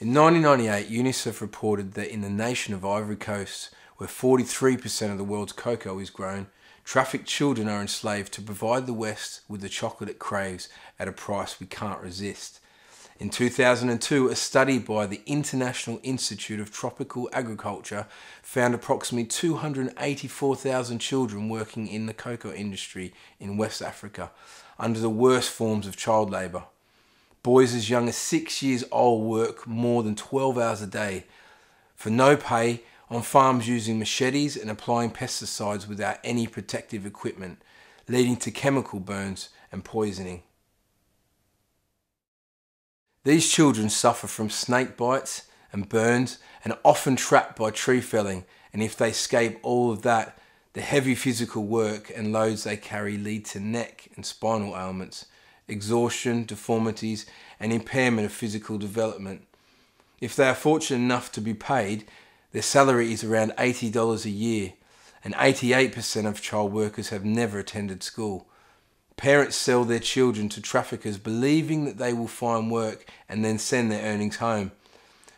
In 1998, UNICEF reported that in the nation of Ivory Coast, where 43% of the world's cocoa is grown, trafficked children are enslaved to provide the West with the chocolate it craves at a price we can't resist. In 2002, a study by the International Institute of Tropical Agriculture found approximately 284,000 children working in the cocoa industry in West Africa under the worst forms of child labour. Boys as young as 6 years old work more than 12 hours a day for no pay on farms using machetes and applying pesticides without any protective equipment, leading to chemical burns and poisoning. These children suffer from snake bites and burns and are often trapped by tree felling, and if they escape all of that, the heavy physical work and loads they carry lead to neck and spinal ailments, exhaustion, deformities and impairment of physical development. If they are fortunate enough to be paid, their salary is around $80 a year, and 88% of child workers have never attended school. Parents sell their children to traffickers believing that they will find work and then send their earnings home.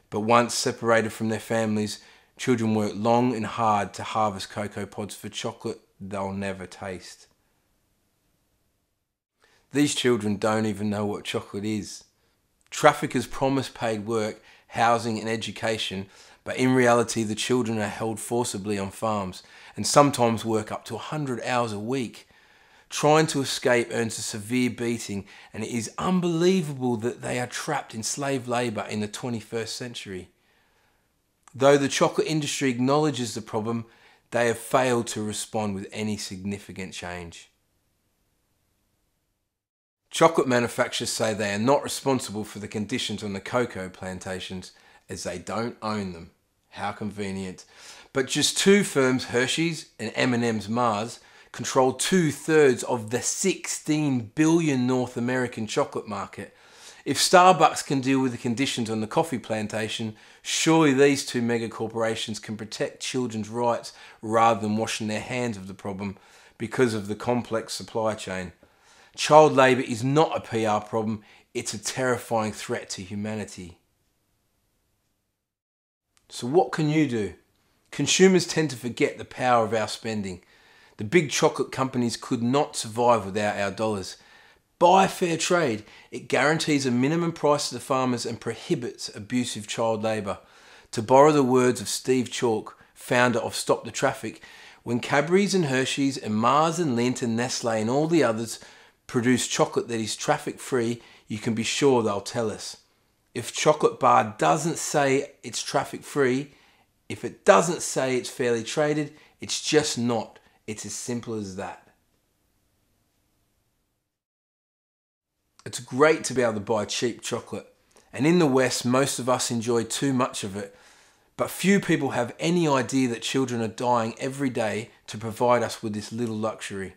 But once separated from their families, children work long and hard to harvest cocoa pods for chocolate they'll never taste. These children don't even know what chocolate is. Traffickers promise paid work, housing and education, but in reality the children are held forcibly on farms and sometimes work up to 100 hours a week. Trying to escape earns a severe beating, and it is unbelievable that they are trapped in slave labour in the 21st century. Though the chocolate industry acknowledges the problem, they have failed to respond with any significant change. Chocolate manufacturers say they are not responsible for the conditions on the cocoa plantations as they don't own them. How convenient. But just two firms, Hershey's and M&M's Mars, control 2/3 of the 16 billion North American chocolate market. If Starbucks can deal with the conditions on the coffee plantation, surely these two mega corporations can protect children's rights rather than washing their hands of the problem because of the complex supply chain. Child labour is not a PR problem, it's a terrifying threat to humanity. So what can you do? Consumers tend to forget the power of our spending. The big chocolate companies could not survive without our dollars. Buy Fairtrade. It guarantees a minimum price to the farmers and prohibits abusive child labour. To borrow the words of Steve Chalk, founder of Stop the Traffic, when Cadbury's and Hershey's and Mars and Lindt and Nestle and all the others produce chocolate that is traffic free, you can be sure they'll tell us. If chocolate bar doesn't say it's traffic free, if it doesn't say it's fairly traded, it's just not. It's as simple as that. It's great to be able to buy cheap chocolate, and in the West most of us enjoy too much of it, but few people have any idea that children are dying every day to provide us with this little luxury.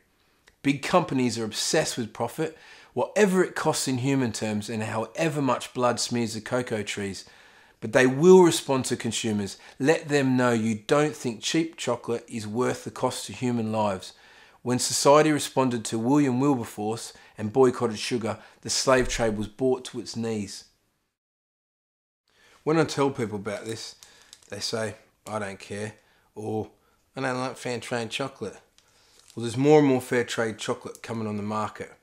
Big companies are obsessed with profit, whatever it costs in human terms and however much blood smears the cocoa trees. But they will respond to consumers. Let them know you don't think cheap chocolate is worth the cost to human lives. When society responded to William Wilberforce and boycotted sugar, the slave trade was brought to its knees. When I tell people about this, they say, I don't care, or I don't like Fairtrade chocolate. Well, there's more and more Fairtrade chocolate coming on the market.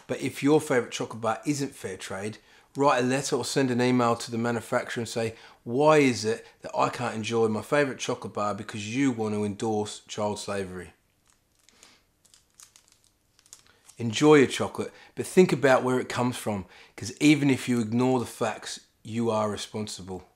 But if your favourite chocolate bar isn't Fairtrade, write a letter or send an email to the manufacturer and say, why is it that I can't enjoy my favourite chocolate bar because you want to endorse child slavery? Enjoy your chocolate, but think about where it comes from, because even if you ignore the facts, you are responsible.